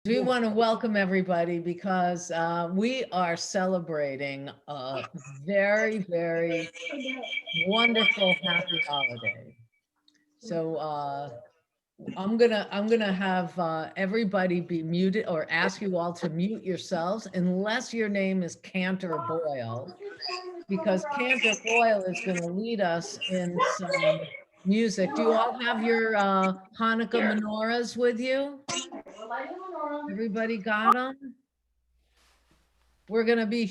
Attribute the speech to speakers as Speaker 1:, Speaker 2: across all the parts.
Speaker 1: We want to welcome everybody because we are celebrating a very, very wonderful happy holiday. So I'm gonna have everybody be muted or ask you all to mute yourselves unless your name is Cantor Boyle, because Cantor Boyle is going to lead us in some music. Do you all have your Hanukkah menorahs with you? Everybody got them? We're gonna be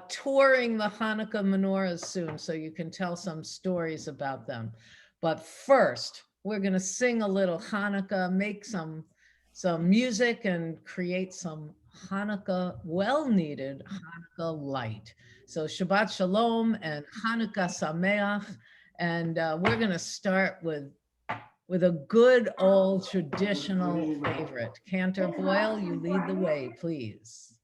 Speaker 1: touring the Hanukkah menorahs soon, so you can tell some stories about them. But first, we're gonna sing a little Hanukkah, make some music, and create some Hanukkah, well-needed Hanukkah light. So Shabbat Shalom and Hanukkah Sameach, and we're gonna start with a good old traditional favorite. Cantor Boyle, you lead the way, please.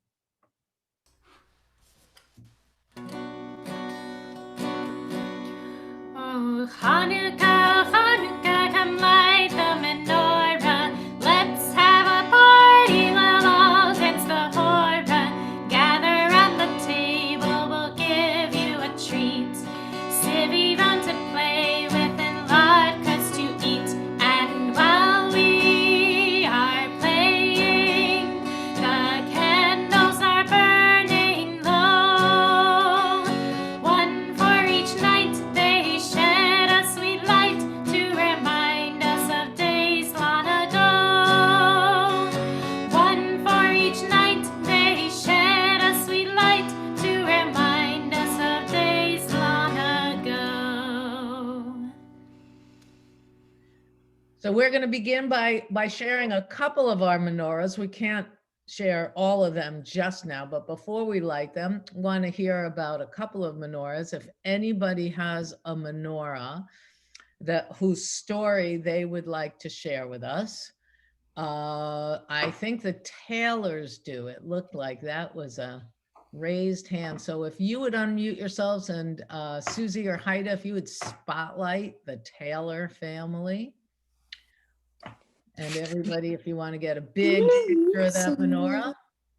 Speaker 2: Oh, Hanukkah, Hanukkah, come light the menorah. Let's have a party, we'll all dance the hora. Gather at the table, we'll give you a treat. Civvy round to play with and latkes to eat. And while we are playing, the candles are burning low. One for each night they shed a sweet light to remind us of days long ago. One for each night they shed a sweet light to remind us of days long ago.
Speaker 1: So we're going to begin by sharing a couple of our menorahs. We can't share all of them just now, but before we light them, want to hear about a couple of menorahs. If anybody has a menorah whose story they would like to share with us, I think the Taylors do. It looked like that was a raised hand. So if you would unmute yourselves, and Susie or Haida, if you would spotlight the Taylor family. And everybody, if you want to get a big picture of that menorah,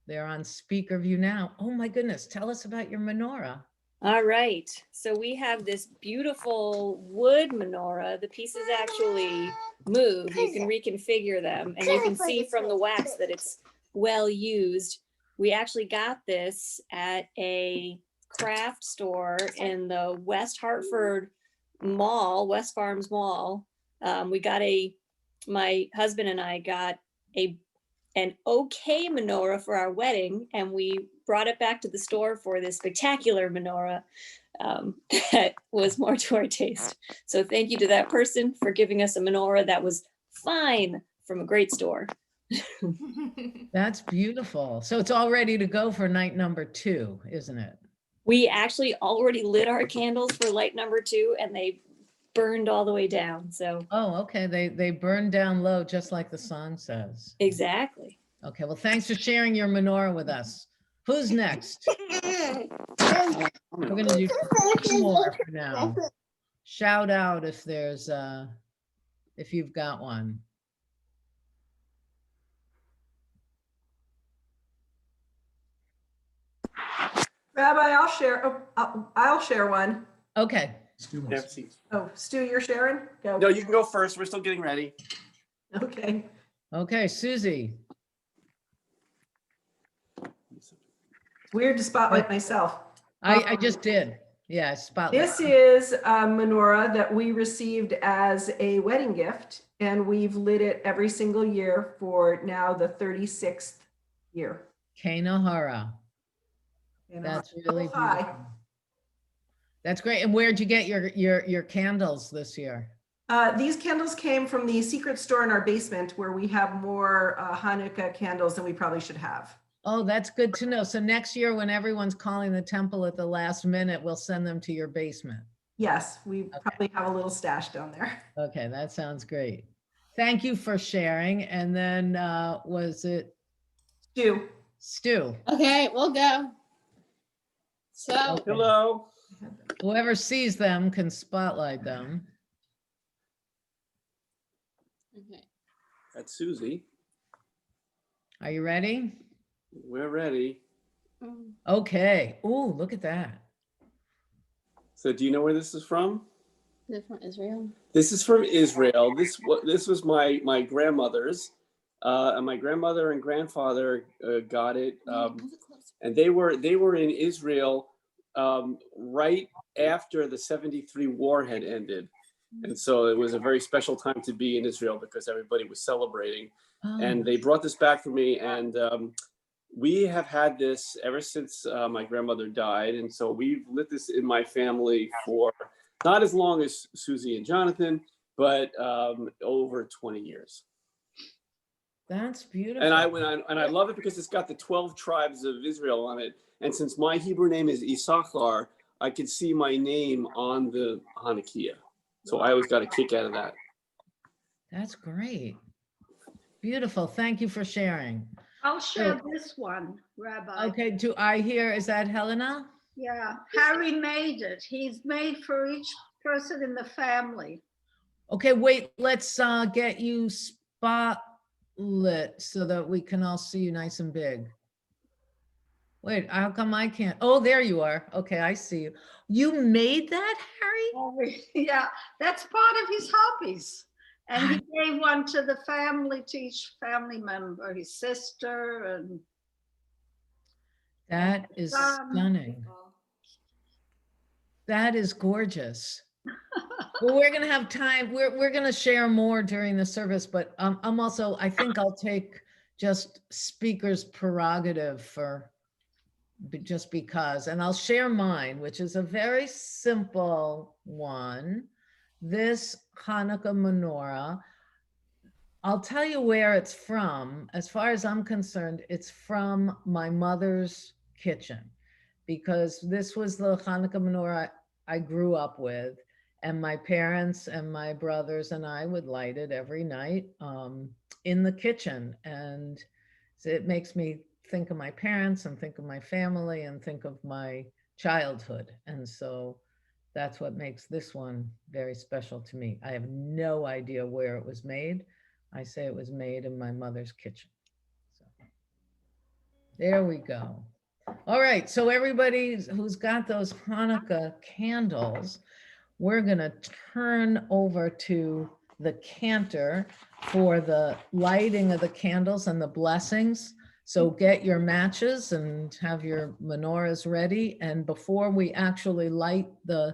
Speaker 1: they're on speaker view now. Oh my goodness, tell us about your menorah.
Speaker 3: All right, so we have this beautiful wood menorah. The pieces actually move. You can reconfigure them, and you can see from the wax that it's well used. We actually got this at a craft store in the West Hartford Mall, West Farms Mall. My husband and I got an okay menorah for our wedding, and we brought it back to the store for this spectacular menorah that was more to our taste. So thank you to that person for giving us a menorah that was fine from a great store.
Speaker 1: That's beautiful. So it's all ready to go for night number 2, isn't it?
Speaker 3: We actually already lit our candles for light number 2, and they burned all the way down. So
Speaker 1: okay, they burned down low, just like the song says.
Speaker 3: Exactly.
Speaker 1: Okay, well, thanks for sharing your menorah with us. Who's next? We're going to do 2 more for now. Shout out if there's if you've got one.
Speaker 4: Rabbi, I'll share one.
Speaker 1: Okay.
Speaker 4: Oh, Stu, you're sharing? Go.
Speaker 5: No, you can go first. We're still getting ready.
Speaker 4: Okay.
Speaker 1: Okay, Susie.
Speaker 4: It's weird to spotlight myself.
Speaker 1: I just did. Yeah, spotlight.
Speaker 4: This is a menorah that we received as a wedding gift, and we've lit it every single year for now the 36th year.
Speaker 1: Kanahara. That's really beautiful. That's great. And where'd you get your candles this year?
Speaker 4: These candles came from the secret store in our basement, where we have more Hanukkah candles than we probably should have.
Speaker 1: Oh, that's good to know. So next year, when everyone's calling the temple at the last minute, we'll send them to your basement.
Speaker 4: Yes, we probably have a little stash down there.
Speaker 1: Okay, that sounds great. Thank you for sharing. And then was it
Speaker 4: Stu?
Speaker 1: Stu.
Speaker 6: Okay, we'll go. So
Speaker 1: Okay.
Speaker 5: Hello.
Speaker 1: Whoever sees them can spotlight them.
Speaker 6: okay.
Speaker 5: That's Susie.
Speaker 1: Are you ready?
Speaker 5: We're ready.
Speaker 1: Okay. Oh, look at that.
Speaker 5: So do you know where this is from?
Speaker 6: Is it from Israel?
Speaker 5: This is from Israel. This was my grandmother's, and my grandmother and grandfather got it, and they were in Israel right after the '73 war had ended, and so it was a very special time to be in Israel because everybody was celebrating, and
Speaker 1: Oh,
Speaker 5: they brought this back for me, and we have had this ever since my grandmother died, and so we've lit this in my family for not as long as Susie and Jonathan, but over 20 years.
Speaker 1: that's beautiful.
Speaker 5: And I love it because it's got the 12 tribes of Israel on it. And since my Hebrew name is Issachar, I can see my name on the Hanukkah. So I always got a kick out of that.
Speaker 1: That's great. Beautiful. Thank you for sharing.
Speaker 7: I'll share this one, Rabbi.
Speaker 1: Okay, do I hear, is that Helena?
Speaker 7: Yeah, Harry made it. He's made for each person in the family.
Speaker 1: Okay, wait, let's get you spotlit so that we can all see you nice and big. Wait, how come I can't? Oh, there you are. Okay, I see you. You made that, Harry?
Speaker 7: Yeah, that's part of his hobbies. And he gave one to the family, to each family member, his sister, and
Speaker 1: That is stunning. That is gorgeous. Well, we're gonna have time. We're gonna share more during the service, but I'm also, I think I'll take just speaker's prerogative for just because, and I'll share mine, which is a very simple one. This Hanukkah menorah, I'll tell you where it's from. As far as I'm concerned, it's from my mother's kitchen, because this was the Hanukkah menorah I grew up with, and my parents and my brothers and I would light it every night in the kitchen. And so it makes me think of my parents and think of my family and think of my childhood. And so that's what makes this one very special to me. I have no idea where it was made. I say it was made in my mother's kitchen. So there we go. All right, so everybody who's got those Hanukkah candles, we're gonna turn over to the cantor for the lighting of the candles and the blessings. So get your matches and have your menorahs ready. And before we actually light the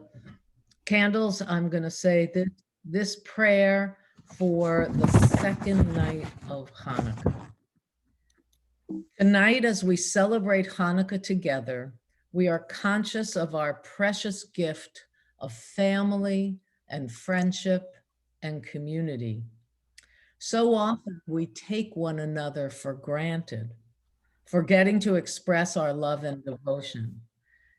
Speaker 1: candles, I'm gonna say this prayer for the second night of Hanukkah. Tonight, as we celebrate Hanukkah together, we are conscious of our precious gift of family and friendship and community. So often we take one another for granted, forgetting to express our love and devotion.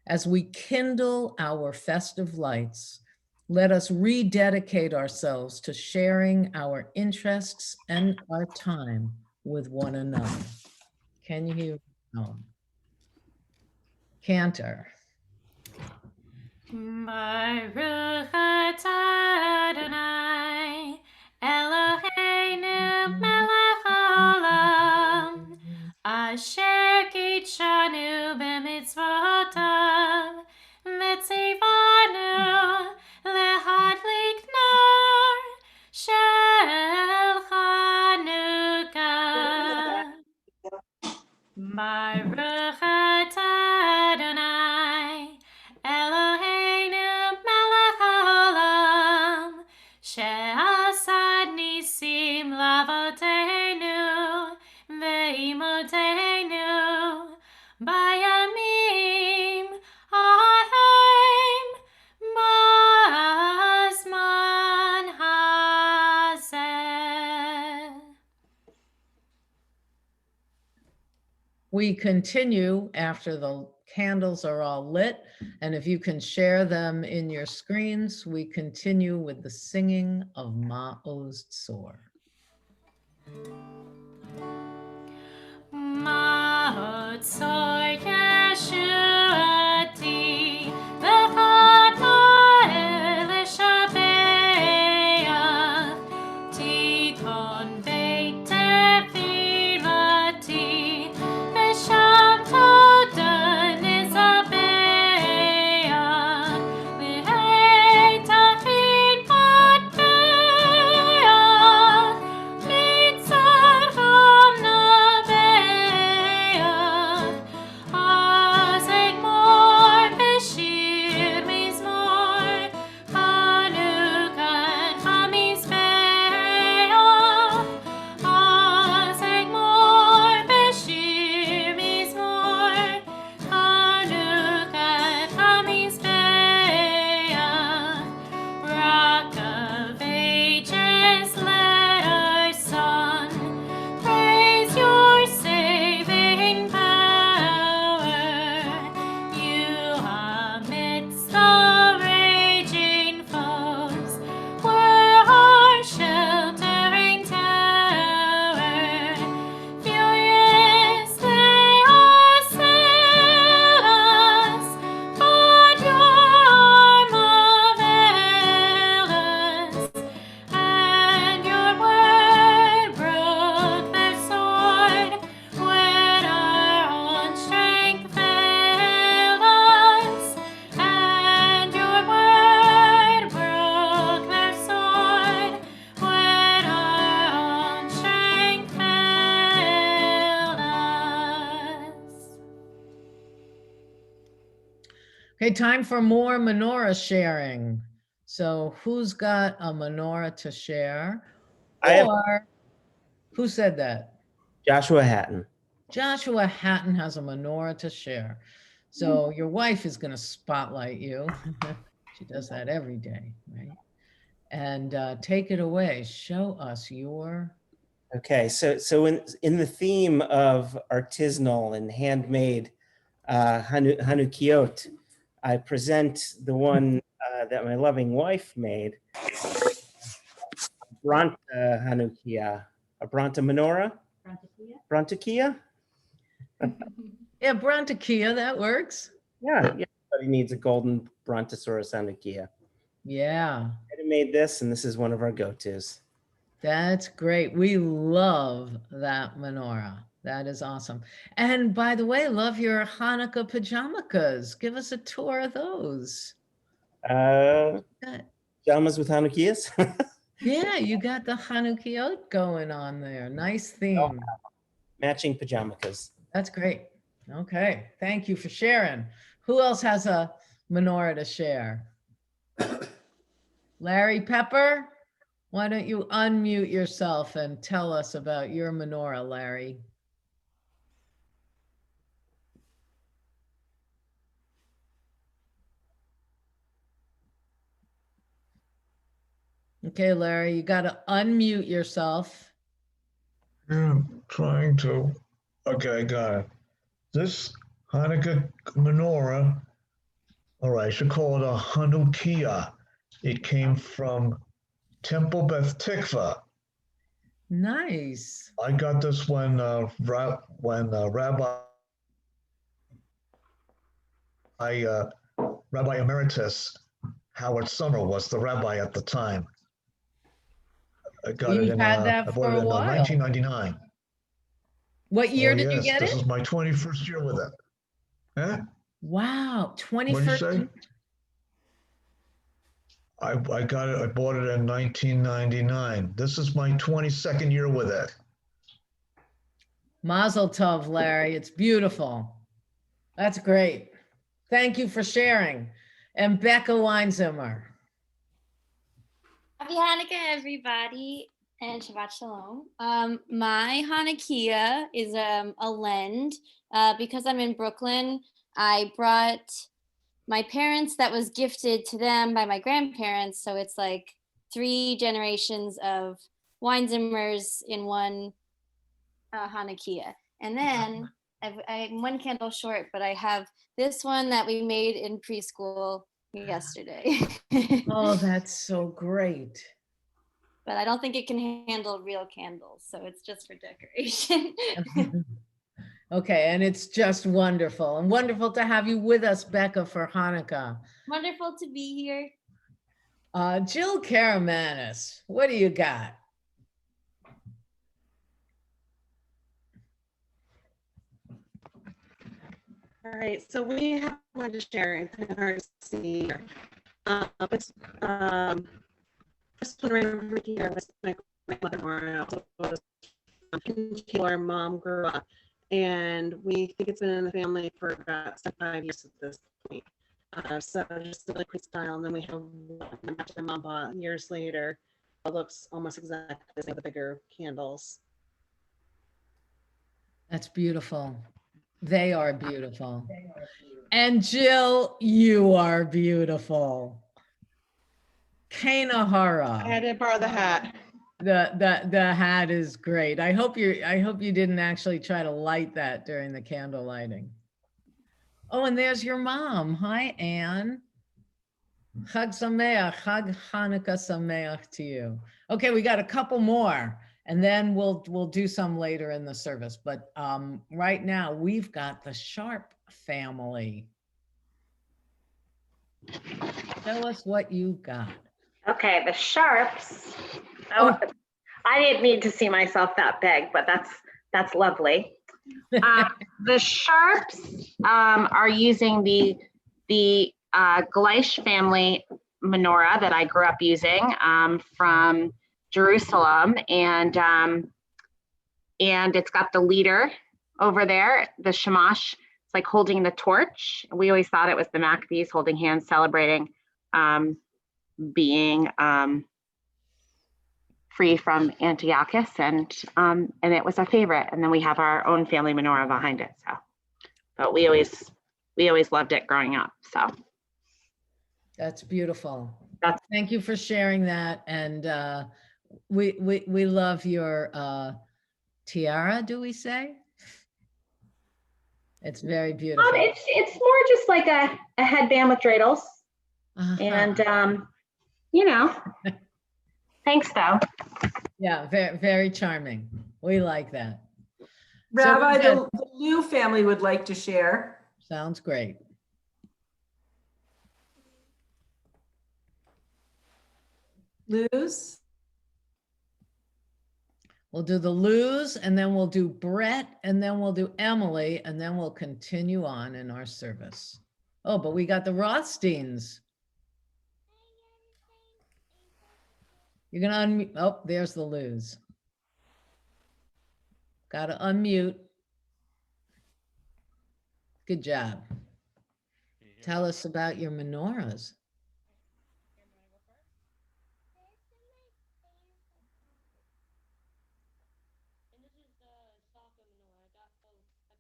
Speaker 1: As we kindle our festive lights, let us rededicate ourselves to sharing our interests and our time with one another. Can you hear? No. Cantor.
Speaker 2: Baruch atah Adonai, Eloheinu melech haolam, asher kitshanu b'mitzvotav, v'tzivanu lehadlik ner shel Chanukah. Baruch atah Adonai, Eloheinu melech haolam, she'asad nisim lavoteinu ve'imoteinu bayamim hahem b'zman hazeh.
Speaker 1: We continue after the candles are all lit, and if you can share them in your screens, we continue with the singing of Ma'oz Tzor.
Speaker 2: Ma'oz Tzor Yeshuati, v'chad moed l'shabeach, tikon beit tefilati,
Speaker 1: Okay, time for more menorah sharing. So who's got a menorah to share?
Speaker 8: I have
Speaker 1: Or who said that?
Speaker 8: Joshua Hatton.
Speaker 1: Joshua Hatton has a menorah to share. So your wife is going to spotlight you. She does that every day, right? And take it away. Show us your.
Speaker 8: Okay, so in the theme of artisanal and handmade Hanukiot, I present the one that my loving wife made, Branta Hanukia, a Branta menorah, Brantakia.
Speaker 1: Yeah, Brontokia, that works.
Speaker 8: Yeah, everybody needs a golden Brontosaurus Hanukia.
Speaker 1: Yeah,
Speaker 8: I made this, and this is one of our go-tos.
Speaker 1: that's great. We love that menorah. That is awesome. And by the way, love your Hanukkah pajamakas. Give us a tour of those.
Speaker 8: Pajamas with Hanukias.
Speaker 1: Yeah, you got the Hanukkah going on there. Nice theme.
Speaker 8: Matching pajamas.
Speaker 1: That's great. Okay, thank you for sharing. Who else has a menorah to share? Larry Pepper, why don't you unmute yourself and tell us about your menorah, Larry? Okay, Larry, you got to unmute yourself.
Speaker 9: I'm trying to. Okay, I got it. This Hanukkah menorah, all right, I should call it a Hanukkah. It came from Temple Beth Tikvah.
Speaker 1: Nice.
Speaker 9: I got this when Rabbi Emeritus Howard Summer was the rabbi at the time. I got it
Speaker 1: You've
Speaker 9: in.
Speaker 1: had that
Speaker 9: I
Speaker 1: for
Speaker 9: bought
Speaker 1: a
Speaker 9: it in
Speaker 1: while.
Speaker 9: 1999.
Speaker 1: What year
Speaker 9: Oh,
Speaker 1: did you
Speaker 9: yes,
Speaker 1: get
Speaker 9: this
Speaker 1: it?
Speaker 9: is my 21st year with it. Huh?
Speaker 1: Wow,
Speaker 9: What did you
Speaker 1: 21st.
Speaker 9: say? I got it. I bought it in 1999. This is my 22nd year with it.
Speaker 1: Mazel tov, Larry. It's beautiful. That's great. Thank you for sharing. And Becca Weinzimmer.
Speaker 2: Happy Hanukkah, everybody, and Shabbat Shalom. My Hanukkah is a lend. Because I'm in Brooklyn, I brought my parents that was gifted to them by my grandparents. So it's like 3 generations of Weinzimmers in one Hanukkah. And then I'm 1 candle short, but I have this one that we made in preschool yesterday.
Speaker 1: Oh, that's so great.
Speaker 2: But I don't think it can handle real candles, so it's just for decoration.
Speaker 1: Okay, and it's just wonderful. And wonderful to have you with us, Becca, for Hanukkah.
Speaker 2: Wonderful to be here.
Speaker 1: Jill Karamanis, what do you got?
Speaker 10: All right, so we have one to share. It's kind of hard to see here. This one right over here was my grandmother, or also was where mom grew up, and we think it's been in the family for about 5 years at this point. So just a liquid style, and then we have one that my mom bought years later. It looks almost exactly the same with the bigger candles.
Speaker 1: That's beautiful. They are beautiful. And Jill, you are beautiful. Kanahara.
Speaker 10: I had to borrow the hat.
Speaker 1: The hat is great. I hope you didn't actually try to light that during the candle lighting. Oh, and there's your mom. Hi, Anne. Chag Sameach, Chag Hanukkah Sameach to you. Okay, we got a couple more, and then we'll do some later in the service. But right now we've got the Sharp family. Tell us what you got.
Speaker 11: Okay, the Sharps. Oh, I didn't need to see myself that big, but that's lovely. The Sharps are using the Gleish family menorah that I grew up using from Jerusalem, and it's got the leader over there, the shamash it's like holding the torch. We always thought it was the Maccabees holding hands, celebrating being free from Antiochus, and it was our favorite. And then we have our own family menorah behind it. So, but we always loved it growing up. So
Speaker 1: That's beautiful.
Speaker 11: That's-
Speaker 1: Thank you for sharing that. And we love your tiara, do we say? It's very beautiful.
Speaker 11: it's more just like a headband with dreidels. And you know, thanks though.
Speaker 1: Yeah, very, very charming. We like that.
Speaker 4: Rabbi,
Speaker 1: So
Speaker 4: the Liu family would like to share.
Speaker 1: sounds great.
Speaker 4: Luz?
Speaker 1: We'll do the Luz, and then we'll do Brett, and then we'll do Emily, and then we'll continue on in our service. Oh, but we got the Rothsteins. You're gonna unmute. Oh, there's the Luz. Got to unmute. Good job. Tell us about your menorahs.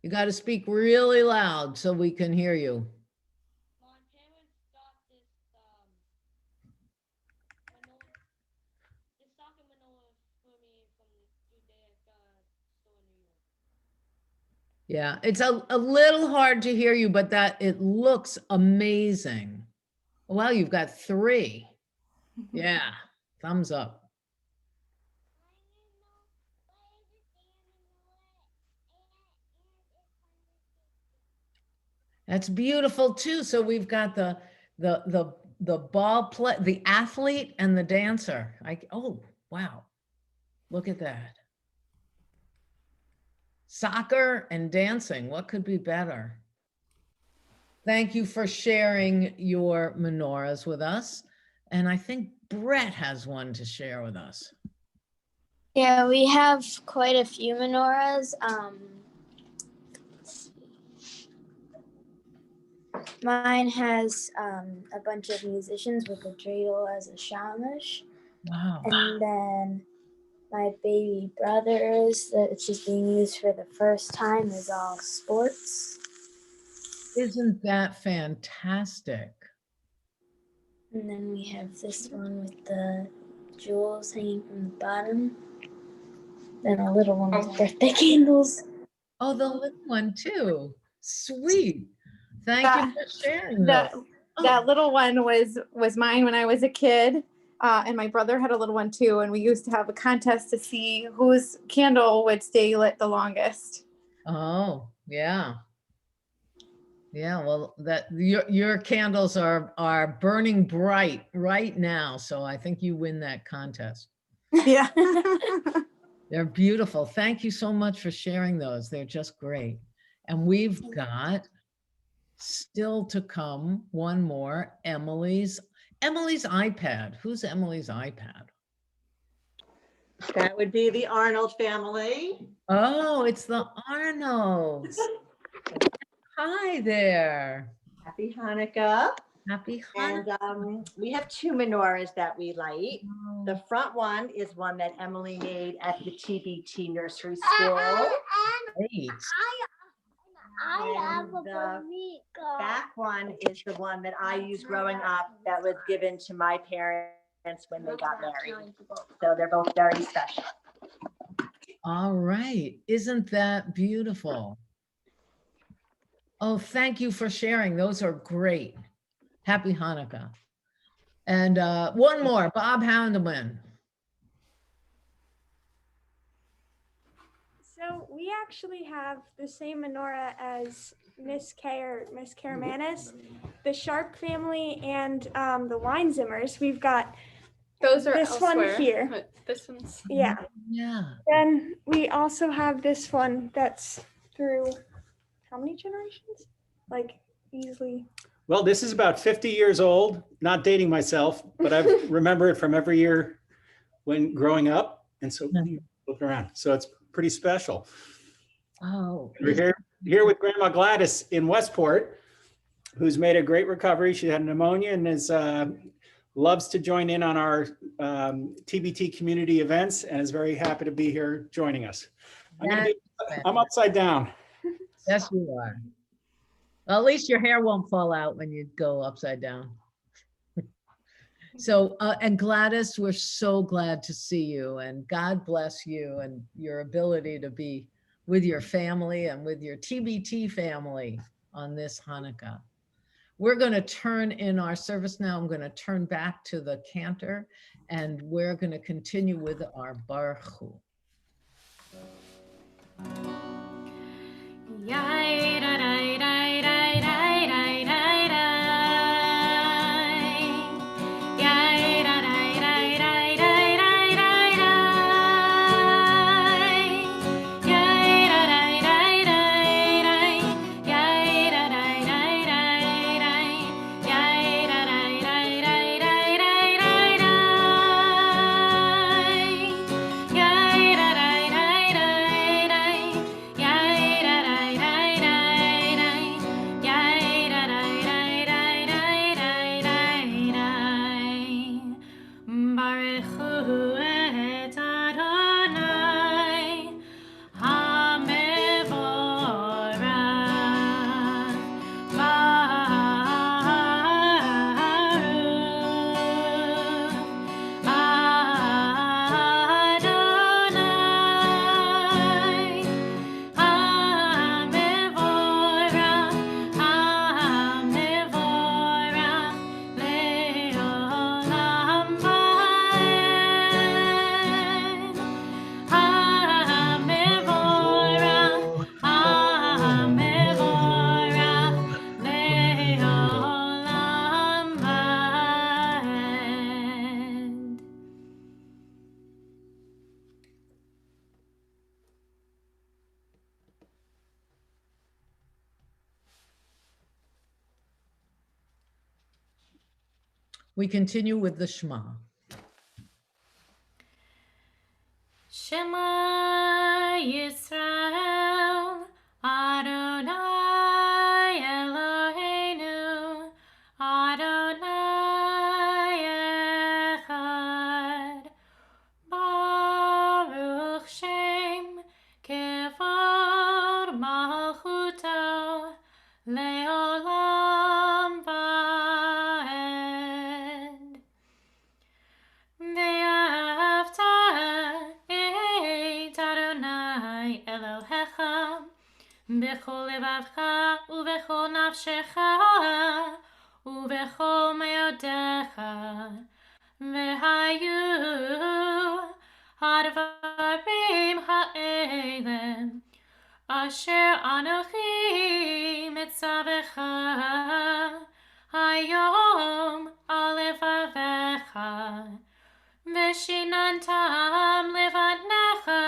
Speaker 1: You got to speak really loud so we can hear you. Yeah, it's a little hard to hear you, but that it looks amazing. Well, you've got 3. Yeah, thumbs up. That's beautiful too. So we've got the ball play, the athlete and the dancer. Oh, wow. Look at that. Soccer and dancing. What could be better? Thank you for sharing your menorahs with us. And I think Brett has one to share with us.
Speaker 12: Yeah, we have quite a few menorahs. Mine has a bunch of musicians with a dreidel as a shamash.
Speaker 1: Wow.
Speaker 12: And then my baby brother's, that's just being used for the first time, is all sports.
Speaker 1: Isn't that fantastic?
Speaker 12: And then we have this one with the jewels hanging from the bottom. Then a little one with birthday candles.
Speaker 1: Oh, the little one too. Sweet. Thank you for sharing
Speaker 13: that.
Speaker 1: those.
Speaker 13: That little one was mine when I was a kid. And my brother had a little one too. And we used to have a contest to see whose candle would stay lit the longest.
Speaker 1: Oh, yeah. Yeah, well, that your candles are burning bright right now. So I think you win that contest.
Speaker 13: Yeah.
Speaker 1: They're beautiful. Thank you so much for sharing those. They're just great. And we've got still to come one more, Emily's iPad. Who's Emily's iPad?
Speaker 14: That would be the Arnold family.
Speaker 1: Oh, it's the Arnolds. Hi there.
Speaker 14: Happy Hanukkah.
Speaker 1: Happy Hanukkah.
Speaker 14: And we have 2 menorahs that we light. The front one is one that Emily made at the TBT nursery school.
Speaker 1: Great.
Speaker 14: And the back one is the one that I used growing up that was given to my parents when they got married. So they're both very special.
Speaker 1: All right. Isn't that beautiful? Oh, thank you for sharing. Those are great. Happy Hanukkah. And one more, Bob Houndeman.
Speaker 15: So we actually have the same menorah as Miss Kay or Miss Karamanis, the Sharp family, and the Weinzimmers. We've got
Speaker 13: Those are
Speaker 15: this
Speaker 13: elsewhere,
Speaker 15: one here.
Speaker 13: but this one's
Speaker 15: Yeah.
Speaker 1: Yeah.
Speaker 15: Then we also have this one that's through how many generations? Like easily.
Speaker 16: Well, this is about 50 years old, not dating myself, but I remember it from every year when growing up. And so looking around. So it's pretty special.
Speaker 1: Oh,
Speaker 16: Over here, here with Grandma Gladys in Westport, who's made a great recovery. She had pneumonia and is loves to join in on our TBT community events and is very happy to be here joining us. I'm upside down.
Speaker 1: Yes, you are. Well, at least your hair won't fall out when you go upside down. So, and Gladys, we're so glad to see you, and God bless you and your ability to be with your family and with your TBT family on this Hanukkah. We're going to turn in our service now. I'm going to turn back to the cantor, and we're going to continue with our Baruch Hu. We continue with the Shema.
Speaker 2: Shema Yisrael, Adonai Eloheinu, Adonai Echad, Baruch Shem Kevod Malchuto, Leolam Vaed. Ve'ahavta et Adonai Elohecha b'chol levavcha u'b'chol nafshecha u'b'chol me'odecha ve'hayu hadvarim ha'elem asher anochi mitzavecha hayom alevavecha Veshinantam levanecha,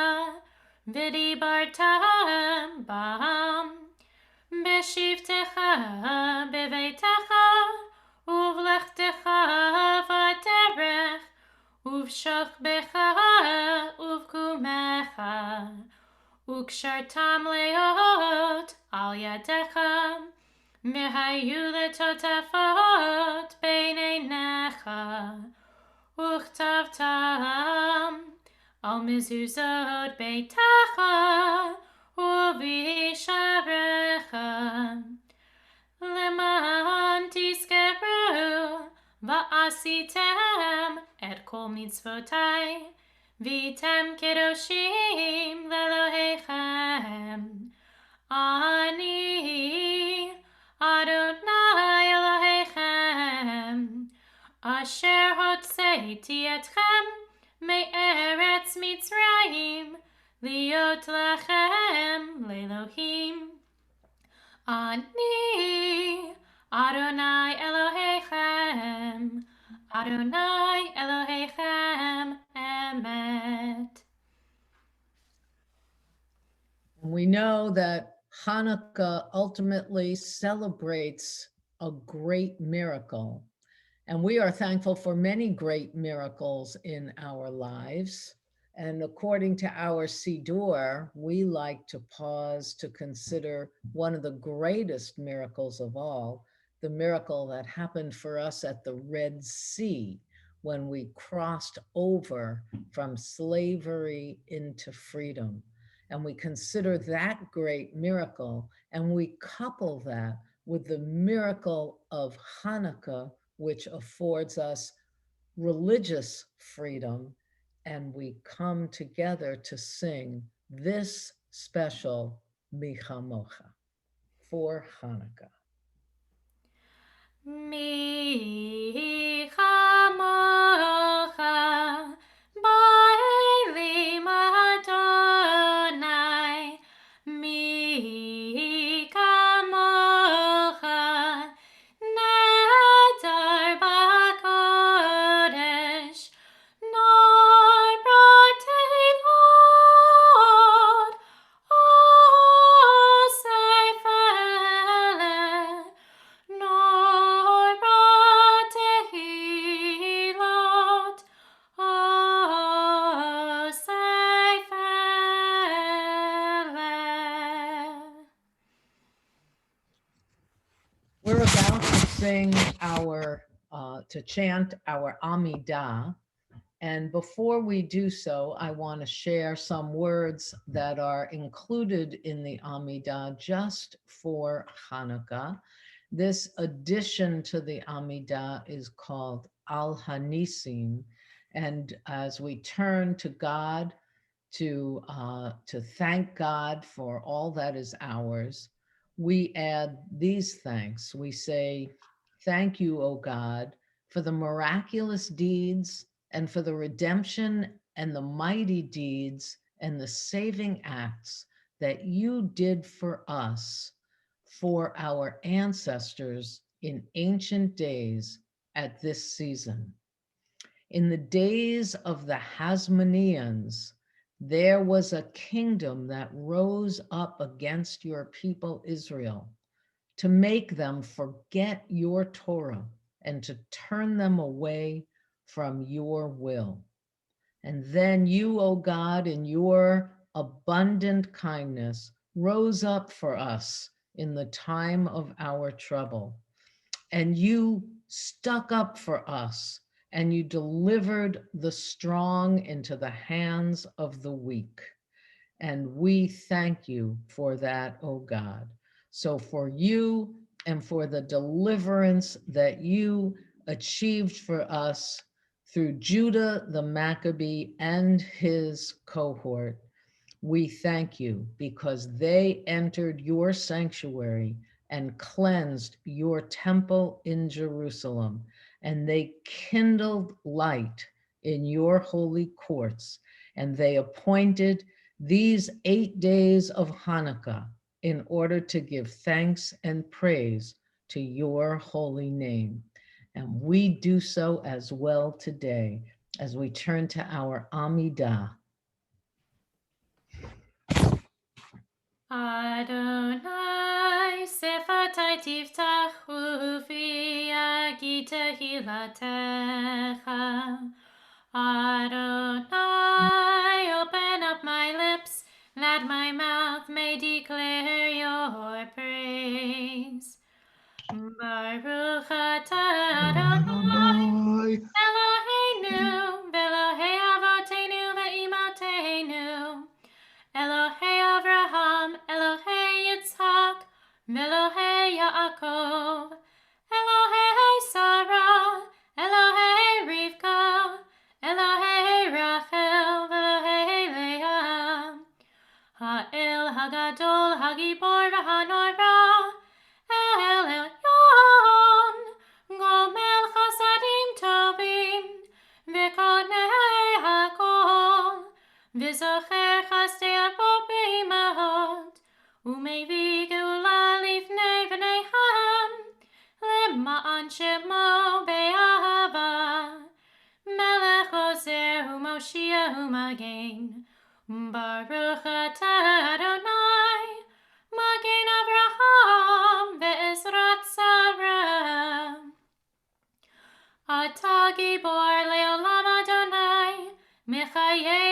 Speaker 2: vidibartam bam, beshivtecha beveitecha, uvlechtecha vaderech, uvshachbecha uvkumecha, ukshartam leot al yadecha, mehayu letotafot beineinecha. Uchtavtam al mezuzot beitacha uvisharecha leman tiskeru va'asitem et kol mitzvotai vitem kedoshim lelohechem ani Adonai Elohechem Asher hotzeiti etchem me'eretz Mitzrayim liot lachem le'elohim. Ani Adonai Elohechem, Adonai Elohechem emet.
Speaker 1: We know that Hanukkah ultimately celebrates a great miracle. And we are thankful for many great miracles in our lives. And according to our Siddur, we like to pause to consider one of the greatest miracles of all, the miracle that happened for us at the Red Sea when we crossed over from slavery into freedom. And we consider that great miracle, and we couple that with the miracle of Hanukkah, which affords us religious freedom, and we come together to sing this special Mi Chamocha for Hanukkah.
Speaker 2: Mi chamocha ba'elim Adonai, mi kamocha nedar b'kodesh, nor b'tei Lord, o sefer nor batehilot o sefer.
Speaker 1: We're about to sing to chant our Amidah. And before we do so, I want to share some words that are included in the Amidah just for Hanukkah. This addition to the Amidah is called Al Hanisim. And as we turn to God to thank God for all that is ours, we add these thanks. We say, thank you, O God, for the miraculous deeds and for the redemption and the mighty deeds and the saving acts that you did for us, for our ancestors in ancient days at this season. In the days of the Hasmoneans, there was a kingdom that rose up against your people Israel to make them forget your Torah and to turn them away from your will. And then you, O God, in your abundant kindness, rose up for us in the time of our trouble. And you stuck up for us, and you delivered the strong into the hands of the weak. And we thank you for that, O God. So for you and for the deliverance that you achieved for us through Judah the Maccabee and his cohort, we thank you because they entered your sanctuary and cleansed your temple in Jerusalem, and they kindled light in your holy courts, and they appointed these 8 days of Hanukkah in order to give thanks and praise to your holy name. And we do so as well today as we turn to our Amidah.
Speaker 2: Adonai sefatai tiftach ufi yagi tehilatecha. Adonai, open up my lips, that my mouth may declare your praise. Baruch atah Adonai, Eloheinu, v'Elohei avoteinu ve'imateinu, Elohei Avraham, Elohei Yitzhak, v'Elohei Yaakov, Elohei Sarah, Elohei Rivka, Elohei Rachel, v'Elohei Leah, Ha'el Hagadol, Hagibor v'Hanora, El Elyon, Gomel Chasadim Tovim, v'Konei Hakol, v'Zocher Chasdei Arbot Be'imahot, u'Mevi Geula Lifnei V'neihem, Lema'an Shemo Be'ahava, Melech Ozer u'Moshiach u'Magen, Baruch atah Adonai, Magen Avraham ve'Ezrat Sarah. Atah Gibor le'olam Adonai, Mechayei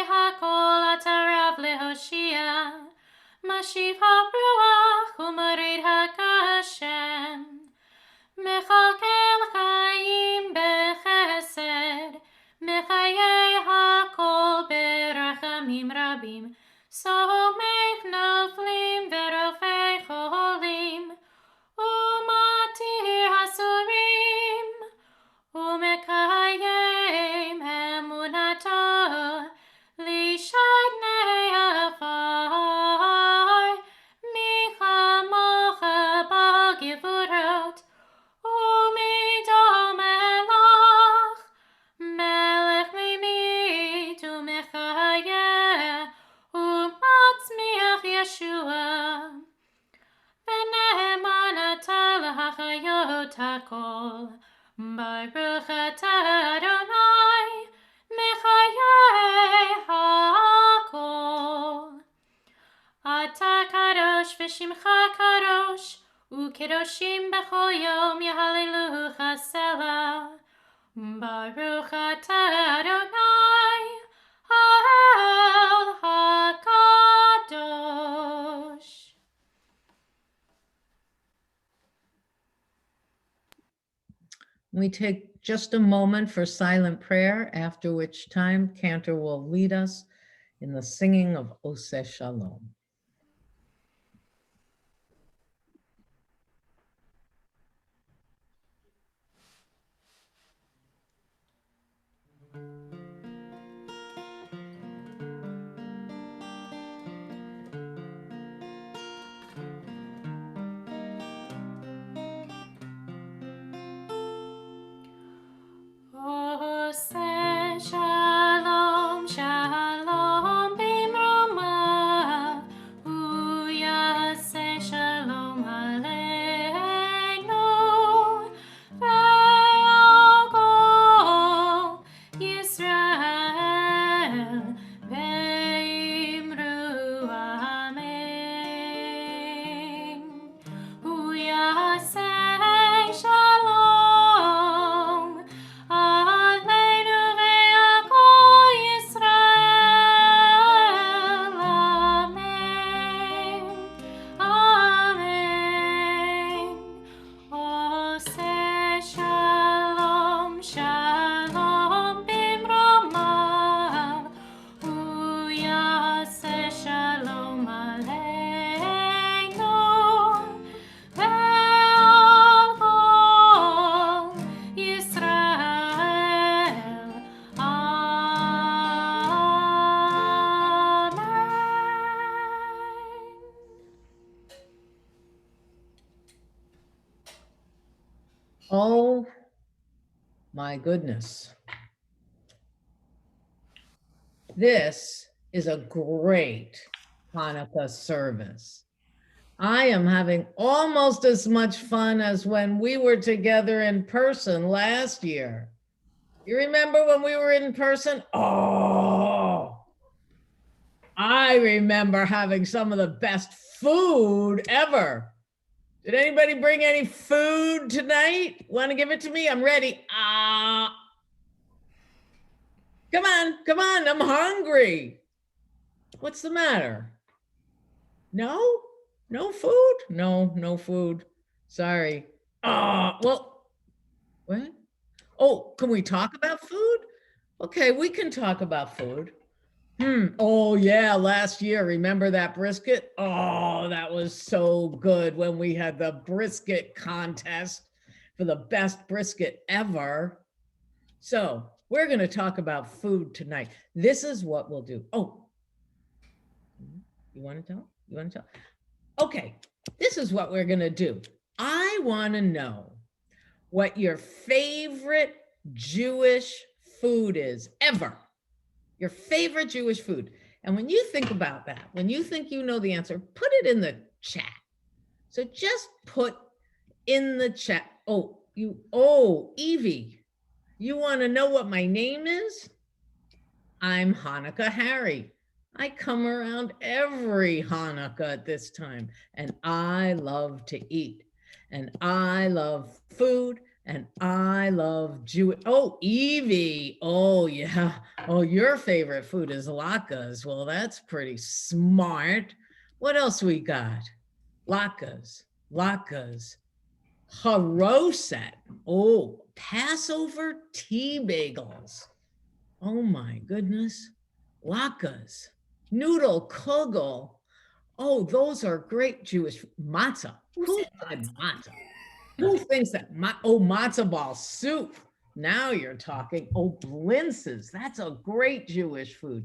Speaker 2: לעשות הכל. ברוך אתה אדוני מחיי הכל. אתה קדוש ושמך קדוש, וקדושים בכל יום יהללוך סלה. ברוך אתה אדוני האל הקדוש.
Speaker 1: We take just a moment for silent prayer, after which time Cantor will lead us in the singing of Oseh Shalom.
Speaker 2: Oseh shalom, shalom bimromav, uyaseh shalom aleinu, ve'al kol Yisrael, ve'imru amen. Uyaseh shalom aleinu ve'al kol Yisrael, amen, amen. Oseh shalom, shalom bimromav, uyaseh shalom aleinu, ve'al kol Yisrael, amen.
Speaker 1: Oh my goodness. This is a great Hanukkah service. I am having almost as much fun as when we were together in person last year. You remember when we were in person? Oh, I remember having some of the best food ever. Did anybody bring any food tonight? Want to give it to me? I'm ready. Come on, I'm hungry. What's the matter? No? No food? No food. Sorry. Well, what? Oh, can we talk about food? Okay, we can talk about food. Oh yeah, last year, remember that brisket? Oh, that was so good when we had the brisket contest for the best brisket ever. So we're going to talk about food tonight. This is what we'll do. Oh, you want to tell? You want to tell? Okay, this is what we're going to do. I want to know what your favorite Jewish food is ever. Your favorite Jewish food. And when you think about that, when you think you know the answer, put it in the chat. So just put in the chat. Evie, you want to know what my name is? I'm Hanukkah Harry. I come around every Hanukkah at this time, and I love to eat, and I love food, and I love Jewish. Oh, Evie. Oh, yeah. Oh, your favorite food is latkes. Well, that's pretty smart. What else we got? Latkes, haroset. Oh, Passover tea bagels. Oh my goodness. Latkes, noodle kugel. Oh, those are great Jewish matzah. Who said matzah? Who thinks that? Matzah ball soup. Now you're talking. Oh, blintzes. That's a great Jewish food.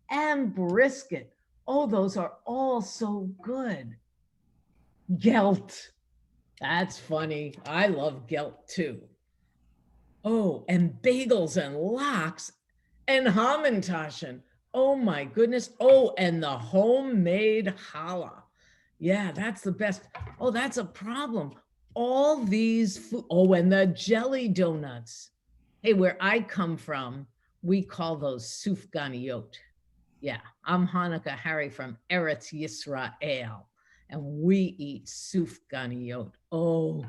Speaker 1: And brisket. Oh, those are all so good. Gelt. That's funny. I love gelt too. Oh, and bagels and lox and hamantaschen. Oh my goodness. Oh, and the homemade challah. Yeah, that's the best. Oh, that's a problem. all these oh, and the jelly donuts. Hey, where I come from, we call those sufganiyot. Yeah, I'm Hanukkah Harry from Eretz Yisrael, and we eat sufganiyot. Oh,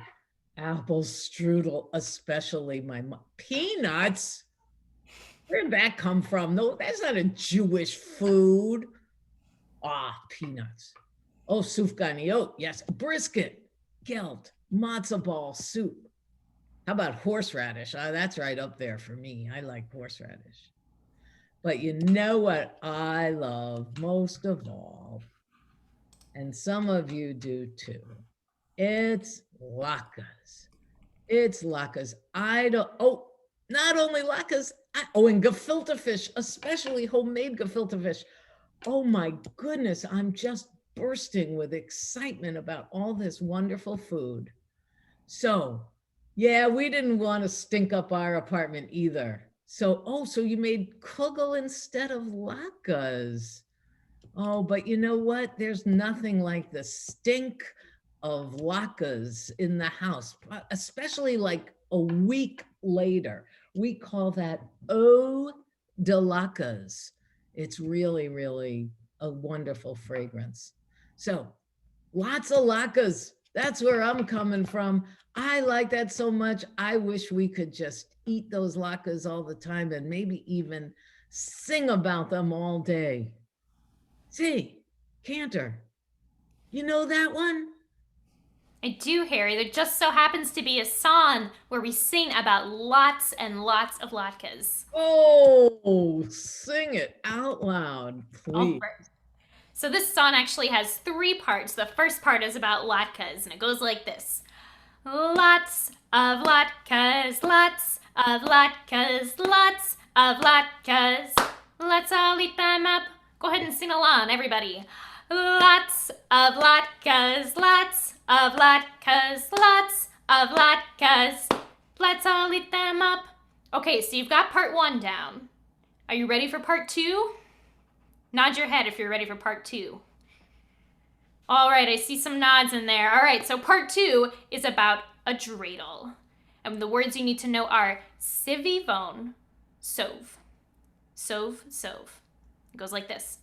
Speaker 1: apple strudel, especially my peanuts. Where'd that come from? No, that's not a Jewish food. Ah, peanuts. Oh, sufganiyot, yes. Brisket, gelt, matzo ball soup. How about horseradish? That's right up there for me. I like horseradish. But you know what I love most of all, and some of you do too. It's latkes. It's latkes. Not only latkes, and gefilte fish, especially homemade gefilte fish. Oh my goodness, I'm just bursting with excitement about all this wonderful food. So, yeah, we didn't want to stink up our apartment either. So you made kugel instead of latkes. Oh, but you know what? There's nothing like the stink of latkes in the house, especially like a week later. We call that eau de latkes. It's really, really a wonderful fragrance. So lots of latkes. That's where I'm coming from. I like that so much. I wish we could just eat those latkes all the time and maybe even sing about them all day. See, Cantor, you know that one?
Speaker 2: I do, Harry. There just so happens to be a song where we sing about lots and lots of latkes.
Speaker 1: Oh, sing it out loud, please.
Speaker 2: So this song actually has 3 parts. The first part is about latkes, and it goes like this. Lots of latkes, lots of latkes, lots of latkes. Let's all eat them up. Go ahead and sing along, everybody. Lots of latkes, lots of latkes, lots of latkes. Let's all eat them up. Okay, so you've got part 1 down. Are you ready for part 2? Nod your head if you're ready for part 2. All right, I see some nods in there. All right, so part 2 is about a dreidel. And the words you need to know are sivivon, sov. Sov, sov. It goes like this.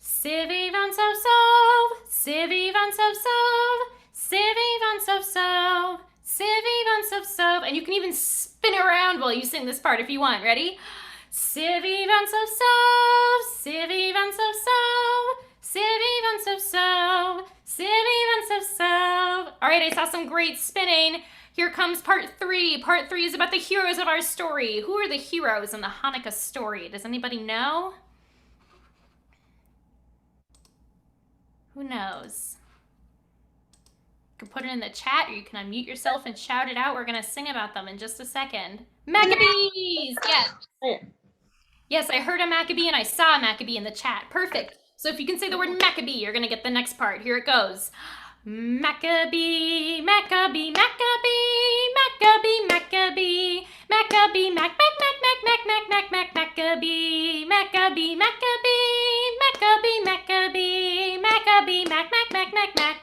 Speaker 2: Sivivon, sov, sov. Sivivon, sov, sov. Sivivon, sov, sov. Sivivon, sov, sov. And you can even spin around while you sing this part if you want. Ready? Sivivon, sov, sov. Sivivon, sov, sov. Sivivon, sov, sov. Sivivon, sov, sov. All right, I saw some great spinning. Here comes part 3. Part 3 is about the heroes of our story. Who are the heroes in the Hanukkah story? Does anybody know? Who knows? You can put it in the chat, or you can unmute yourself and shout it out. We're going to sing about them in just a second. Maccabees! Yes. Yes, I heard a Maccabee and I saw a Maccabee in the chat. Perfect. So if you can say the word Maccabee, you're going to get the next part. Here it goes. Maccabee, Maccabee, Maccabee, Maccabee, Maccabee, Maccabee, Mac, Mac, Mac, Mac, Mac, Mac, Mac, Mac, Maccabee, Maccabee, Maccabee, Maccabee, Maccabee, Maccabee, Mac, Mac, Mac, Mac, Mac.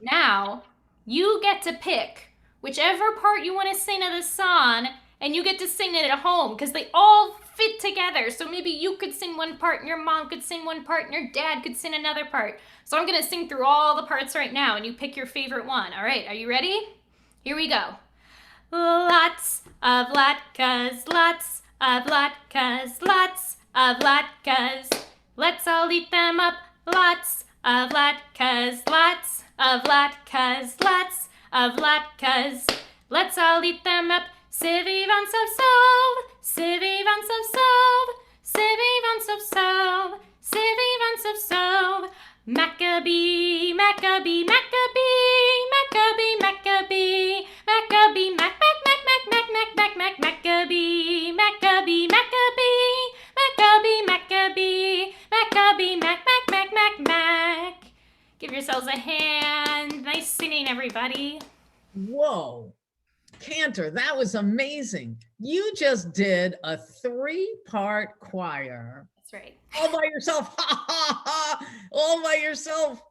Speaker 2: Now, you get to pick whichever part you want to sing of the song, and you get to sing it at home because they all fit together. So maybe you could sing one part and your mom could sing one part and your dad could sing another part. So I'm going to sing through all the parts right now and you pick your favorite one. All right, are you ready? Here we go. Lots of latkes, lots of latkes, lots of latkes. Let's all eat them up. Lots of latkes, lots of latkes, lots of latkes. Let's all eat them up. Sivivon, sov, sov. Sivivon, sov, sov. Sivivon, sov, sov. Sivivon, sov, sov. Maccabee, Maccabee, Maccabee, Maccabee, Maccabee, Maccabee, Mac, Mac, Mac, Mac, Mac, Mac, Mac, Mac, Maccabee, Maccabee, Maccabee, Maccabee, Maccabee, Maccabee, Mac, Mac, Mac, Mac, Mac. Give yourselves a hand. Nice singing, everybody.
Speaker 1: Whoa. Cantor, that was amazing. You just did a 3-part choir.
Speaker 2: That's right.
Speaker 1: All by yourself. Ha, ha, ha. All by yourself.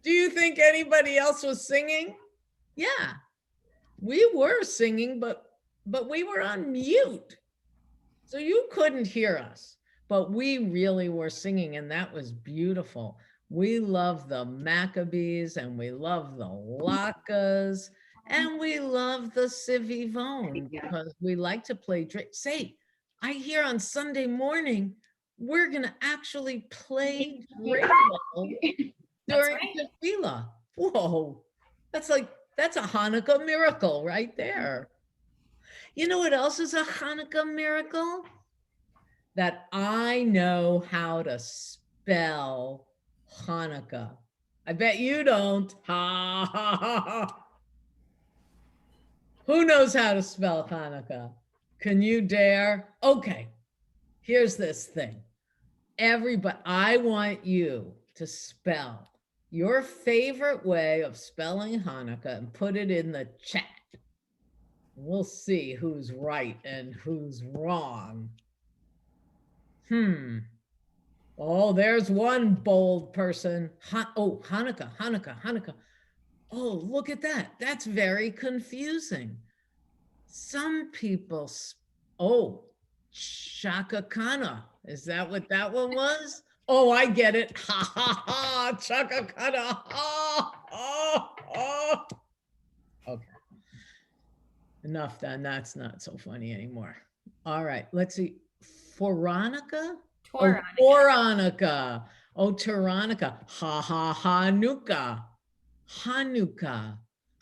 Speaker 1: Do you think anybody else was singing? Yeah, we were singing, but we were on mute. So you couldn't hear us, but we really were singing, and that was beautiful. We love the Maccabees, and we love the Lakas, and we love the Sivivone because we like to play. Say, I hear on Sunday morning we're gonna actually play Drake during the tefillah. Whoa, that's a Hanukkah miracle right there. You know what else is a Hanukkah miracle? That I know how to spell Hanukkah. I bet you don't. Ha ha ha ha. Who knows how to spell Hanukkah? Can you dare? Okay, here's this thing. Everybody, I want you to spell your favorite way of spelling Hanukkah and put it in the chat. We'll see who's right and who's wrong. Oh, there's one bold person. Oh, Hanukkah. Oh, look at that. That's very confusing. Some people, oh, Shaka Khanna. Is that what that one was? Oh, I get it. Ha ha ha, Chaka Khanna. Okay. Enough then. That's not so funny anymore. All right, let's see. Veronica? Toronica. Oh, Toronica. Ha ha Hanukkah.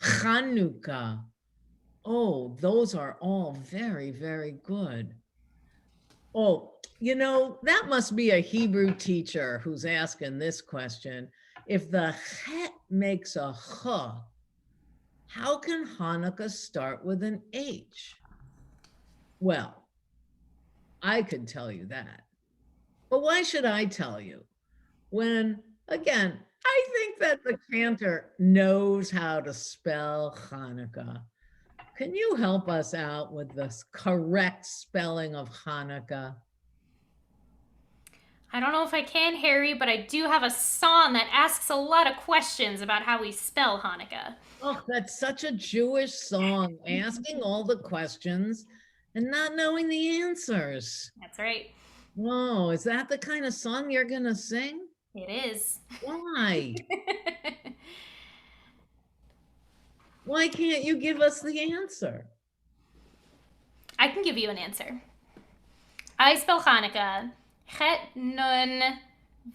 Speaker 1: Chanukah. Oh, those are all very, very good. Oh, you know, that must be a Hebrew teacher who's asking this question. If the chet makes a ch, how can Hanukkah start with an H? Well, I could tell you that. But why should I tell you? When, again, I think that the cantor knows how to spell Hanukkah. Can you help us out with the correct spelling of Hanukkah?
Speaker 2: I don't know if I can, Harry, but I do have a song that asks a lot of questions about how we spell Hanukkah.
Speaker 1: Oh, that's such a Jewish song, asking all the questions and not knowing the answers.
Speaker 2: That's right.
Speaker 1: Whoa, is that the kind of song you're going to sing?
Speaker 2: It is.
Speaker 1: Why? Why can't you give us the answer?
Speaker 2: I can give you an answer. I spell Hanukkah. Chet nun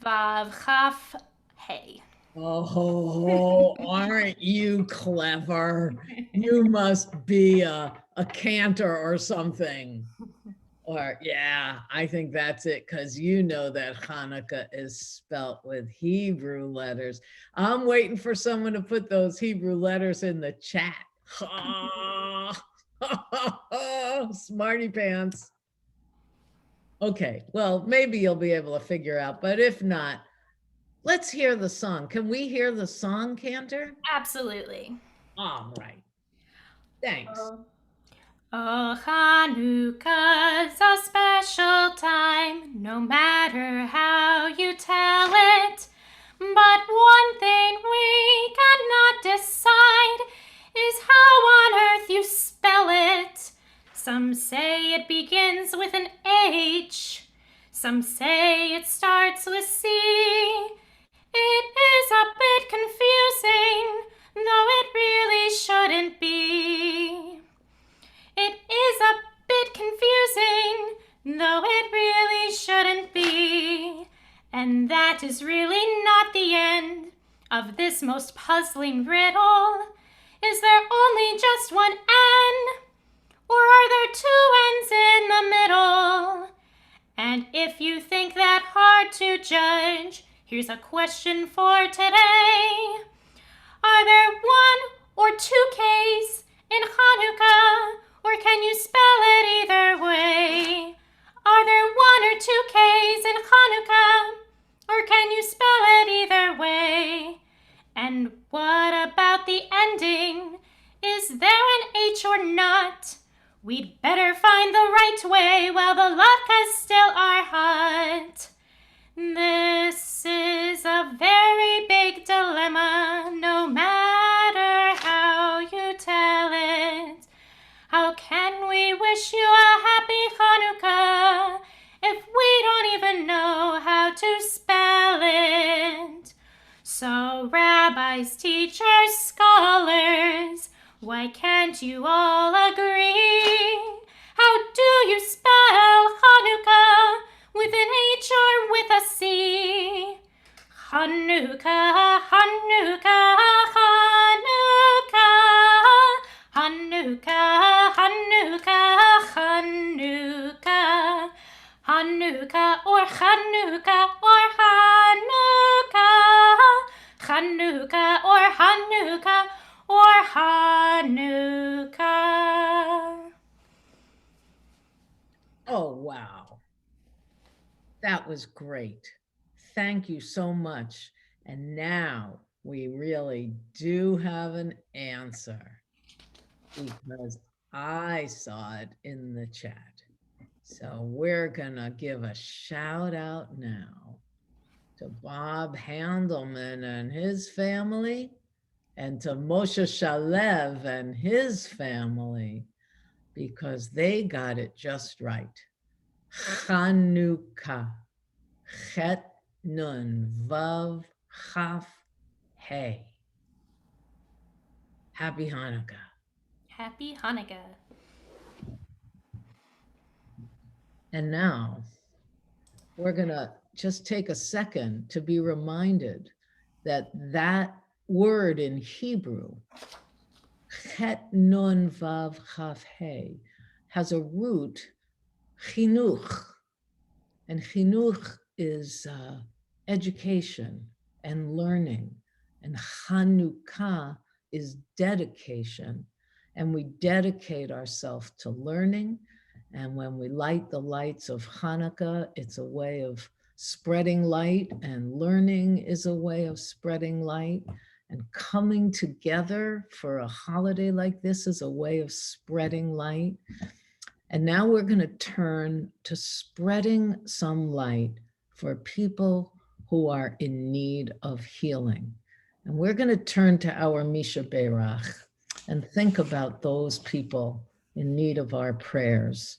Speaker 2: vav chaf hey.
Speaker 1: Oh, aren't you clever? You must be a cantor or something. Or, yeah, I think that's it, because you know that Hanukkah is spelt with Hebrew letters. I'm waiting for someone to put those Hebrew letters in the chat. Smarty pants. Okay, well, maybe you'll be able to figure out, but if not, let's hear the song. Can we hear the song, Cantor?
Speaker 2: Absolutely.
Speaker 1: All right. Thanks.
Speaker 2: Oh, Hanukkah's a special time, no matter how you tell it. But one thing we cannot decide is how on earth you spell it. Some say it begins with an H. Some say it starts with C. It is a bit confusing, though it really shouldn't be. It is a bit confusing, though it really shouldn't be. And that is really not the end of this most puzzling riddle. Is there only just one N? Or are there two N's in the middle? And if you think that hard to judge, here's a question for today. Are there one or two K's in Hanukkah? Or can you spell it either way? Are there one or two K's in Hanukkah? Or can you spell it either way? And what about the ending? Is there an H or not? We'd better find the right way while the latkes still are hot. This is a very big dilemma, no matter how you rabbis, teachers, scholars, why can't you all agree? How do you spell Chanukah? With an H or with a C? Chanukah, Chanukah, Chanukah, Chanukah, Chanukah, Chanukah, Chanukah or Chanukah or Chanukah, Chanukah or Chanukah or Chanukah.
Speaker 1: Oh, wow. That was great. Thank you so much. And now we really do have an answer because I saw it in the chat. So we're gonna give a shout out now to Bob Handelman and his family and to Moshe Shalev and his family because they got it just right. Chanukah, Chet Nun Vav Chaf Hey. Happy Hanukkah.
Speaker 2: Happy Hanukkah.
Speaker 1: And now we're gonna just take a second to be reminded that that word in Hebrew, Chet Nun Vav Chaf Hey, has a root, chinuch. And chinuch is education and learning. And Chanukah is dedication. And we dedicate ourselves to learning. And when we light the lights of Hanukkah, it's a way of spreading light, and learning is a way of spreading light. And coming together for a holiday like this is a way of spreading light. And now we're going to turn to spreading some light for people who are in need of healing. And we're going to turn to our Misha Berach and think about those people in need of our prayers.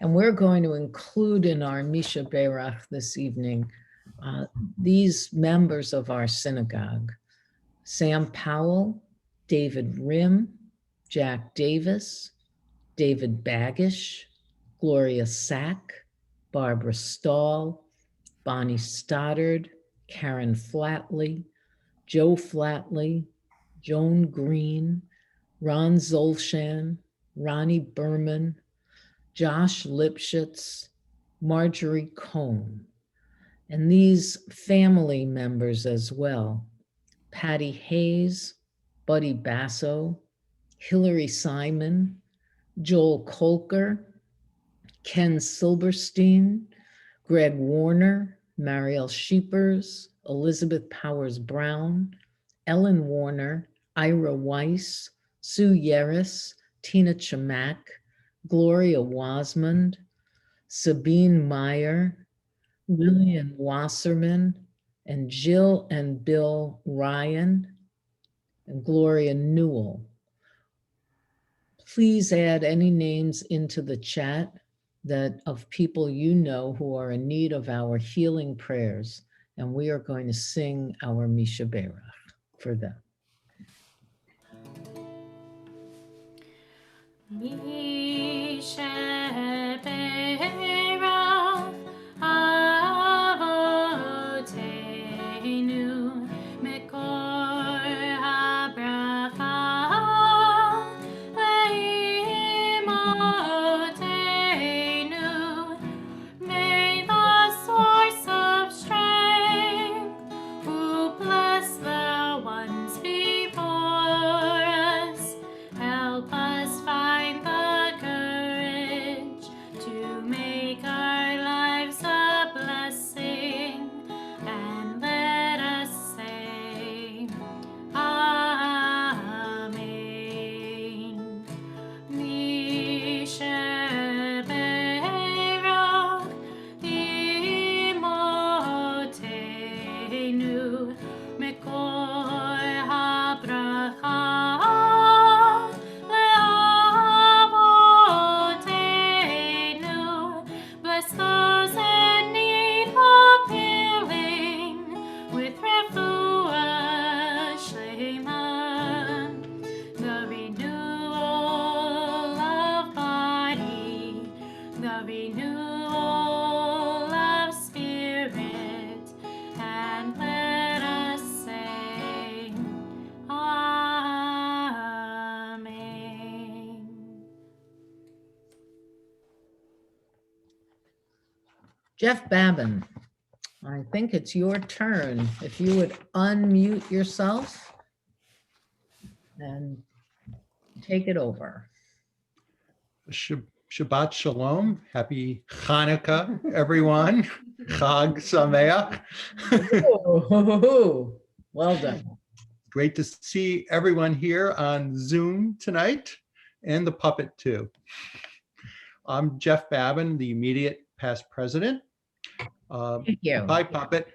Speaker 1: And we're going to include in our Misha Berach this evening these members of our synagogue: Sam Powell, David Rim, Jack Davis, David Bagish, Gloria Sack, Barbara Stahl, Bonnie Stoddard, Karen Flatley, Joe Flatley, Joan Green, Ron Zolshan, Ronnie Berman, Josh Lipschitz, Marjorie Cohn, and these family members as well: Patty Hayes, Buddy Basso, Hillary Simon, Joel Kolker, Ken Silberstein, Greg Warner, Marielle Sheepers, Elizabeth Powers Brown, Ellen Warner, Ira Weiss, Sue Yeris, Tina Chamak, Gloria Wasmond, Sabine Meyer, Lillian Wasserman, and Jill and Bill Ryan, and Gloria Newell. Please add any names into the chat that of people you know who are in need of our healing prayers, and we are going to sing our Misha Berach for them.
Speaker 2: Misha Berach Avoteinu Mekor HaBracha Le'imotenu. May the source of strength, who bless the ones before us, help us find the courage
Speaker 1: Jeff Babin, I think it's your turn. If you would unmute yourself and take it over.
Speaker 17: Shabbat Shalom. Happy Hanukkah, everyone. Chag Sameach.
Speaker 1: Oh, well done.
Speaker 17: Great to see everyone here on Zoom tonight, and the puppet too. I'm Jeff Babin, the immediate past president.
Speaker 1: Thank you.
Speaker 17: Hi, puppet.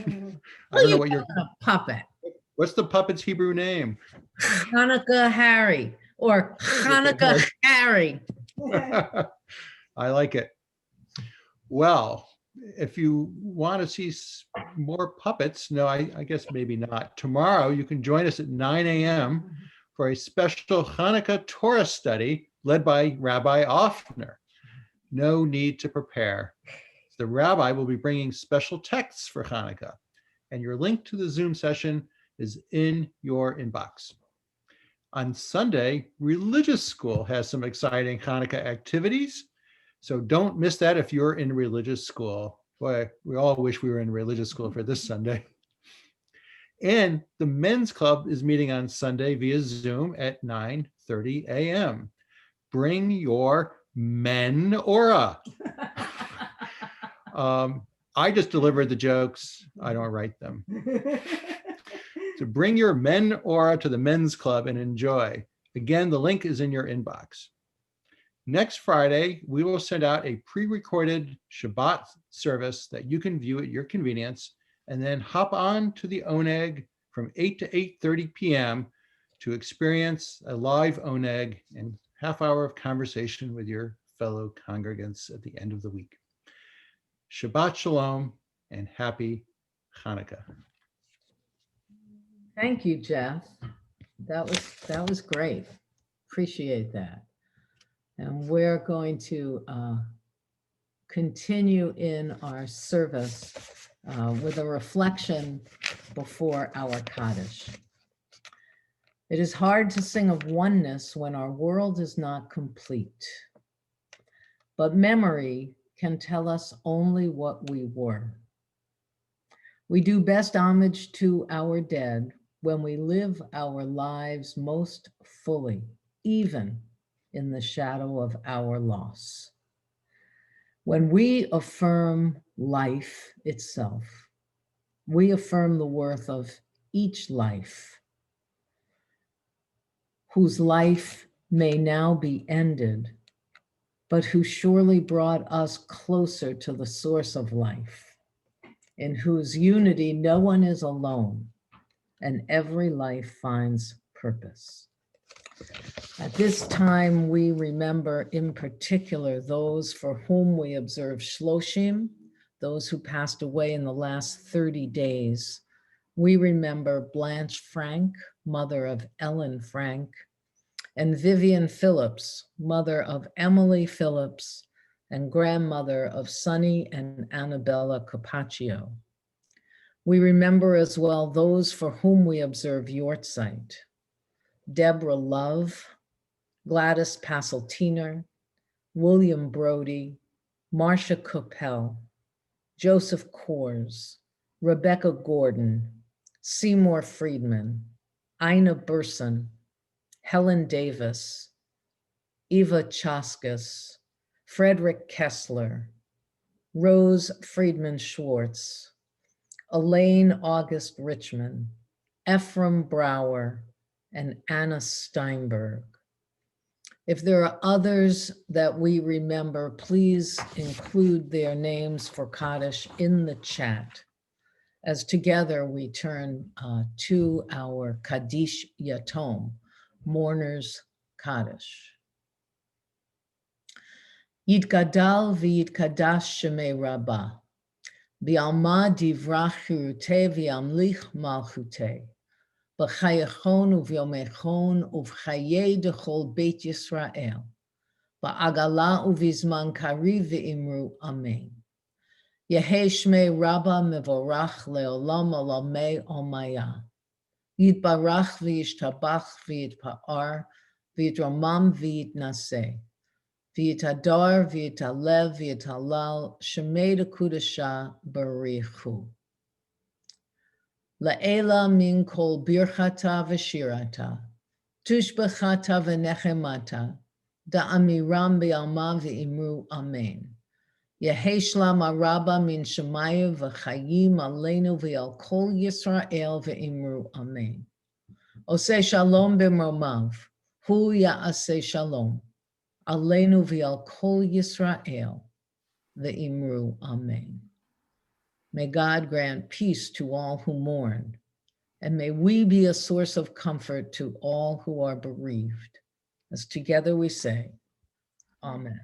Speaker 17: I
Speaker 1: Well,
Speaker 17: don't know
Speaker 1: you
Speaker 17: what your
Speaker 1: a puppet.
Speaker 17: what's the puppet's Hebrew name?
Speaker 1: Hanukkah Harry or Hanukkah Harry.
Speaker 17: I like it. Well, if you want to see more puppets, no, I guess maybe not. Tomorrow, you can join us at 9 a.m. for a special Hanukkah Torah study led by Rabbi Offner. No need to prepare. The rabbi will be bringing special texts for Hanukkah, and your link to the Zoom session is in your inbox. On Sunday, religious school has some exciting Hanukkah activities. So don't miss that if you're in religious school. Boy, we all wish we were in religious school for this Sunday. And the men's club is meeting on Sunday via Zoom at 9:30 a.m. Bring your menorah. I just delivered the jokes. I don't write them. So bring your menorah to the men's club and enjoy. Again, the link is in your inbox. Next Friday, we will send out a pre-recorded Shabbat service that you can view at your convenience, and then hop on to the Oneg from 8 to 8:30 p.m. to experience a live Oneg and half-hour of conversation with your fellow congregants at the end of the week. Shabbat Shalom and happy Hanukkah.
Speaker 1: Thank you, Jeff. That was great. Appreciate that. And we're going to continue in our service with a reflection before our Kaddish. It is hard to sing of oneness when our world is not complete, but memory can tell us only what we were. We do best homage to our dead when we live our lives most fully, even in the shadow of our loss. When we affirm life itself, we affirm the worth of each life, whose life may now be ended, but who surely brought us closer to the source of life, in whose unity no one is alone, and every life finds purpose. At this time, we remember in particular those for whom we observe Shloshim, those who passed away in the last 30 days. We remember Blanche Frank, mother of Ellen Frank, and Vivian Phillips, mother of Emily Phillips, and grandmother of Sonny and Annabella Capaccio. We remember as well those for whom we observe Yortzeit: Deborah Love, Gladys Passeltiner, William Brody, Marcia Coppell, Joseph Kors, Rebecca Gordon, Seymour Friedman, Ina Burson, Helen Davis, Eva Chaskis, Frederick Kessler, Rose Friedman Schwartz, Elaine August Richmond, Ephraim Brower, and Anna Steinberg. If there are others that we remember, please include their names for Kaddish in the chat, as together we turn to our Kaddish Yatom, Mourners Kaddish. Yitgadal v'yitkadash shemei Rabbah, B'alma divrach chirutei v'yamlich malchutei, B'chayechon uv'yomechon uv'chayei dechol Beit Yisrael, Ba'agala uv'izman kariv v'imru amen. Yehei shmei Rabbah mevorach leolam olamei omaya. Yitbarach v'yishtabach v'yitpa'ar v'yitramam v'yitnaseh. v'yitadar v'yitalev v'yitalal shemei kudasha barichu. La'ela min kol birchata v'shirata, tushbechata v'nechemata, da'amiram b'alma v'imru amen. Yeheshla maraba min shemayu v'chayim aleinu v'al kol Yisrael v'imru amen. Oseh shalom b'mromav, hu ya'aseh shalom, aleinu v'al kol Yisrael v'imru amen. May God grant peace to all who mourn, and may we be a source of comfort to all who are bereaved. As together we say, Amen.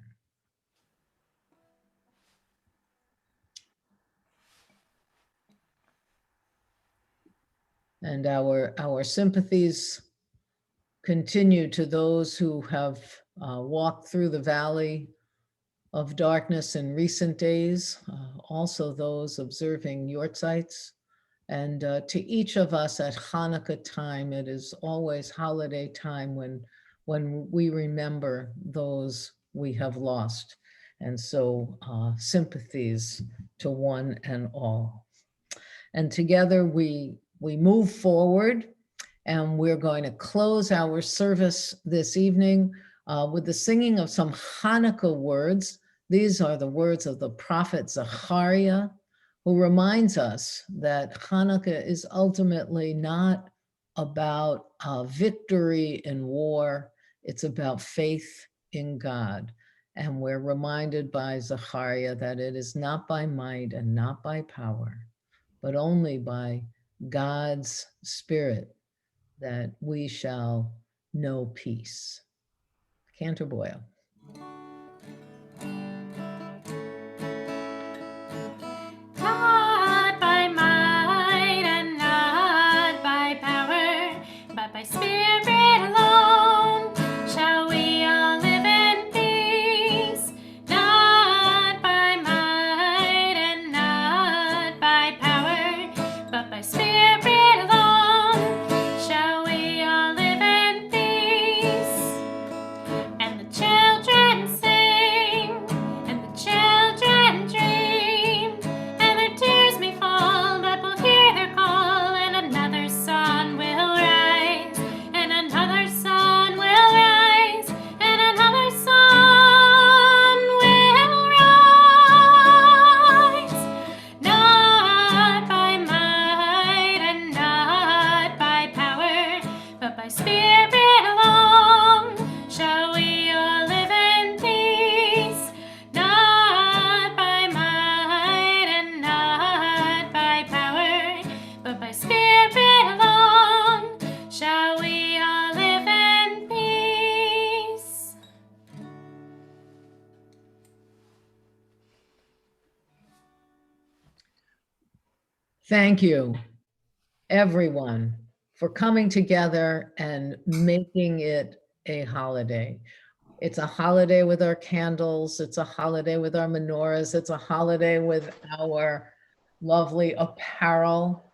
Speaker 1: And our sympathies continue to those who have walked through the valley of darkness in recent days, also those observing Yortzites. And to each of us at Hanukkah time, it is always holiday time when we remember those we have lost. And so sympathies to one and all. And together we move forward, and we're going to close our service this evening with the singing of some Hanukkah words. These are the words of the prophet Zechariah, who reminds us that Hanukkah is ultimately not about victory in war. It's about faith in God. And we're reminded by Zechariah that it is not by might and not by power, but only by God's Spirit that we shall know peace. Cantor Boyle.
Speaker 2: Not by might and not by power, but by Spirit alone shall we all live in peace. Not by might and not by power, but by Spirit alone shall we all live in peace. And the children sing, and the children dream, and their tears may fall, but we'll hear their call, and another sun will rise, and another sun will rise, and another sun will rise. Not by might and not by power, but by Spirit alone shall we all live in peace. Not by might and not by power, but by Spirit alone shall we all live in peace.
Speaker 1: Thank you, everyone, for coming together and making it a holiday. It's a holiday with our candles. It's a holiday with our menorahs. It's a holiday with our lovely apparel.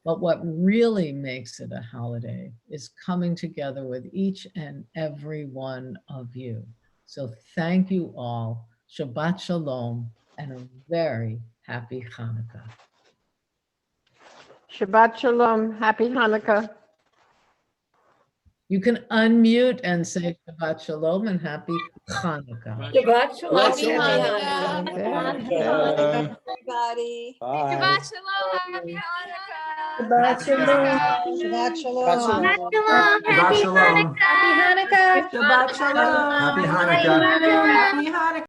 Speaker 1: But what really makes it a holiday is coming together with each and every one of you. So thank you all. Shabbat Shalom and a very happy Hanukkah.
Speaker 18: Shabbat Shalom. Happy Hanukkah.
Speaker 1: You can unmute and say Shabbat Shalom and happy Hanukkah.
Speaker 3: Shabbat shalom.
Speaker 6: Happy Hanukkah.
Speaker 3: Happy Hanukkah, everybody.
Speaker 6: Shabbat Shalom. Happy Hanukkah.
Speaker 7: Shabbat shalom. Shabbat shalom.
Speaker 19: Shabbat shalom.
Speaker 7: Happy Hanukkah.
Speaker 19: Shabbat shalom. Happy Hanukkah.
Speaker 7: Happy Hanukkah.